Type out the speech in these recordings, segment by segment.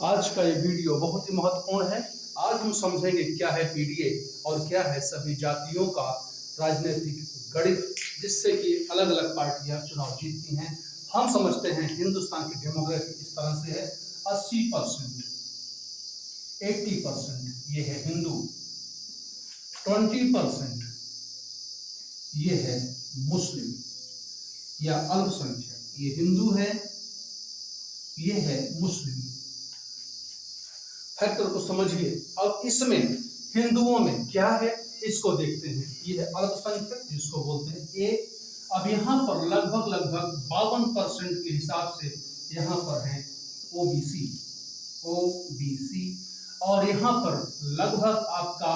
आज का ये वीडियो बहुत ही महत्वपूर्ण है। आज हम समझेंगे क्या है पीडीए और क्या है सभी जातियों का राजनीतिक गणित, जिससे कि अलग अलग पार्टियां चुनाव जीतती हैं। हम समझते हैं हिंदुस्तान की डेमोग्राफी इस तरह से है, 80%, 80% ये है हिंदू, 20% ये है मुस्लिम या अल्पसंख्यक। ये हिंदू है, ये है मुस्लिम। फैक्टर को समझिए। अब इसमें हिंदुओं में क्या है इसको देखते हैं। ये है अल्पसंख्यक जिसको बोलते हैं ए। अब यहाँ पर लगभग 52% के हिसाब से यहाँ पर है ओबीसी, और यहाँ पर लगभग आपका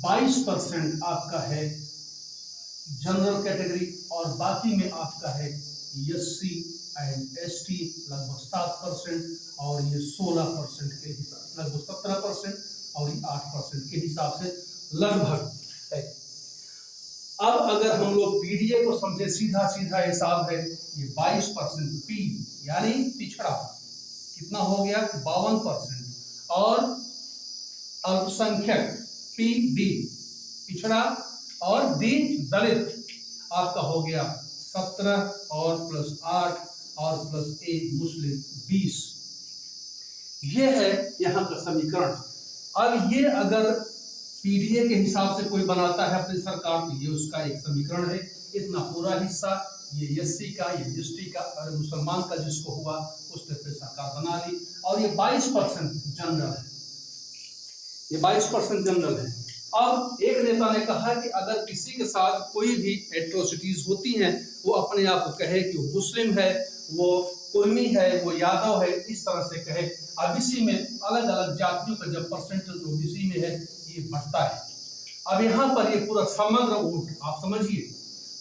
22% आपका है जनरल कैटेगरी, और बाकी में आपका है एससी एंड एसटी लगभग 7%, और ये 16% के हिसाब, लगभग 17%, और ये 8% के हिसाब से लगभग है। अब अगर हम लोग पीडीए को समझे, सीधा सीधा हिसाब है, ये 22% पी यानी पिछड़ा कितना हो गया 52%, और अल्पसंख्यक पी डी पिछड़ा, और डी दलित आपका हो गया 17, और प्लस 8 और प्लस 1 मुस्लिम 20। ये है यहाँ का समीकरण। अब ये अगर पीडीए के हिसाब से कोई बनाता है अपनी सरकार, तो ये उसका एक समीकरण है। इतना पूरा हिस्सा ये एससी का, ये एसटी का, और मुसलमान का जिसको हुआ उसने फिर सरकार बना ली। और ये 22% जनरल है, ये 22% जनरल है। अब एक नेता ने कहा कि अगर किसी के साथ कोई भी एट्रोसिटीज होती हैं, वो अपने आप को कहे कि वो मुस्लिम है, वो कुर्मी है, वो यादव है, इस तरह से कहे। अब इसी में अलग अलग जातियों का जब परसेंटेज ओबीसी में है, ये बढ़ता है। अब यहाँ पर ये पूरा समग्र वोट आप समझिए,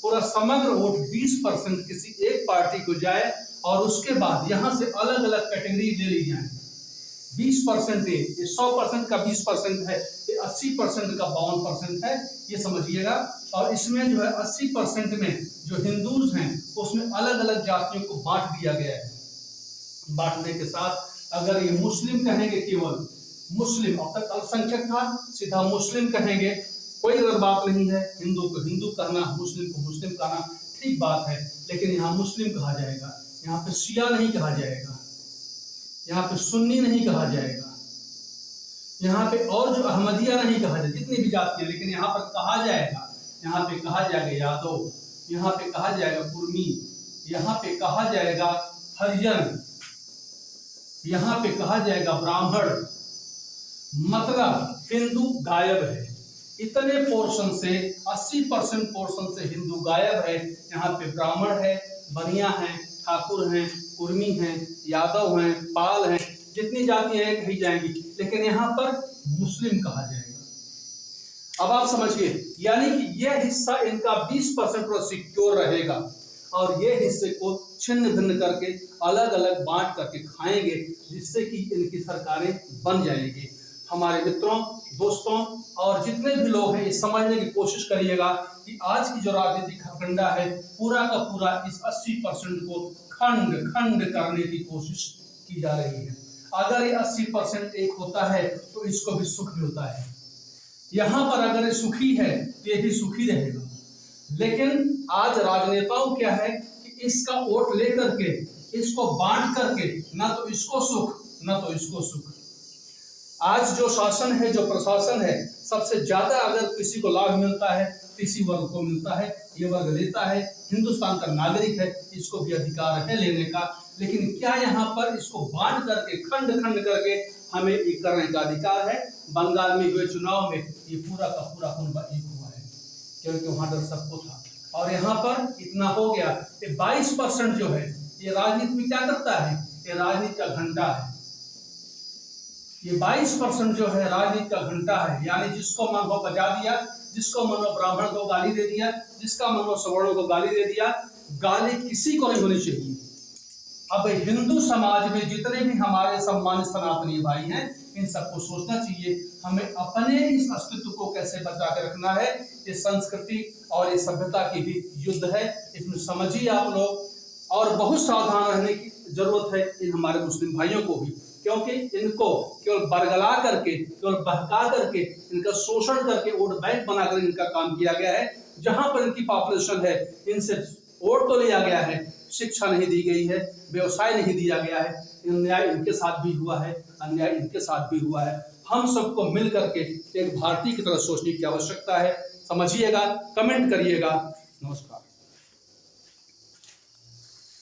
पूरा समग्र वोट 20% किसी एक पार्टी को जाए, और उसके बाद यहाँ से अलग अलग कैटेगरी ले ली जाए। 20% ये 100% का 20% है, ये 80% का 52% है, ये समझिएगा। और इसमें जो है 80% में जो हिंदूज हैं उसमें अलग अलग जातियों को बांट दिया गया है। बांटने के साथ अगर ये मुस्लिम कहेंगे, केवल मुस्लिम, अब तक अल्पसंख्यक था, सीधा मुस्लिम कहेंगे, कोई गलत बात नहीं है। हिंदू को हिंदू कहना, मुस्लिम को मुस्लिम कहना ठीक बात है, लेकिन यहाँ मुस्लिम कहा जाएगा, यहाँ पे शिया नहीं कहा जाएगा, यहाँ पे सुन्नी नहीं कहा जाएगा, यहाँ पे और जो अहमदिया नहीं कहा जाएगा, जितनी भी जाति है, लेकिन यहाँ पर कहा जाएगा, यहाँ पे कहा जाएगा यादव, यहाँ पे कहा जाएगा कुर्मी, यहाँ पे कहा जाएगा हरिजन, यहाँ पे कहा जाएगा ब्राह्मण। मतलब हिंदू गायब है। इतने पोर्शन से 80% पोर्शन से हिंदू गायब है। यहाँ पे ब्राह्मण है, बनिया है, ठाकुर हैं, कुर्मी हैं, यादव हैं, पाल हैं, जितनी जातियां हैं कही जाएंगी, लेकिन यहाँ पर मुस्लिम कहा जाएगा। अब आप समझिए, यानी कि यह हिस्सा इनका 20% पर सिक्योर रहेगा, और ये हिस्से को छिन्न भिन्न करके अलग अलग बांट करके खाएंगे, जिससे कि इनकी सरकारें बन जाएंगी। हमारे मित्रों, दोस्तों और जितने भी लोग हैं, ये समझने की कोशिश करिएगा कि आज की जो राजनीतिक हथकंडा है, पूरा का पूरा इस 80% को खंड खंड करने की कोशिश की जा रही है। अगर ये 80% एक होता है तो इसको भी सुख मिलता है। यहाँ पर अगर ये सुखी है तो ये भी सुखी रहेगा। लेकिन आज राजनेताओं क्या है कि इसका वोट लेकर के, इसको बांट करके, ना तो इसको सुख ना तो इसको सुख। आज जो शासन है, जो प्रशासन है, सबसे ज्यादा अगर किसी को लाभ मिलता है, किसी वर्ग को मिलता है, ये वर्ग लेता है। हिंदुस्तान का नागरिक है, इसको भी अधिकार है लेने का, लेकिन क्या यहाँ पर इसको बांट करके, खंड खंड करके हमें ये करने का अधिकार है? बंगाल में हुए चुनाव में ये पूरा का पूरा कुनबा एक हुआ है, क्योंकि वहां डर सबको था, और यहाँ पर इतना हो गया। 22% जो है, ये राजनीति में क्या करता है? ये राजनीति का घंटा है। ये 22% जो है राजनीति का घंटा है, यानी जिसको मन हो बजा दिया, जिसको मन हो ब्राह्मण को गाली दे दिया, जिसका मन हो सवर्णों को गाली दे दिया। गाली किसी को नहीं होनी चाहिए। अब हिंदू समाज में जितने भी हमारे सम्मानित सनातनी भाई हैं, इन सबको सोचना चाहिए हमें अपने इस अस्तित्व को कैसे बचा के रखना है। ये संस्कृति और ये सभ्यता की भी युद्ध है, इसमें समझिए आप लोग, और बहुत सावधान रहने की जरूरत है इन हमारे मुस्लिम भाइयों को भी, क्योंकि इनको केवल बरगला करके, केवल बहका करके, इनका शोषण करके वोट बैंक बनाकर इनका काम किया गया है। जहां पर इनकी पॉपुलेशन है, इनसे वोट तो लिया गया है, शिक्षा नहीं दी गई है, व्यवसाय नहीं दिया गया है। अन्याय इनके साथ भी हुआ है, अन्याय इनके साथ भी हुआ है। हम सबको मिल करके एक भारतीय की तरह सोचने की आवश्यकता है। समझिएगा, कमेंट करिएगा। नमस्कार।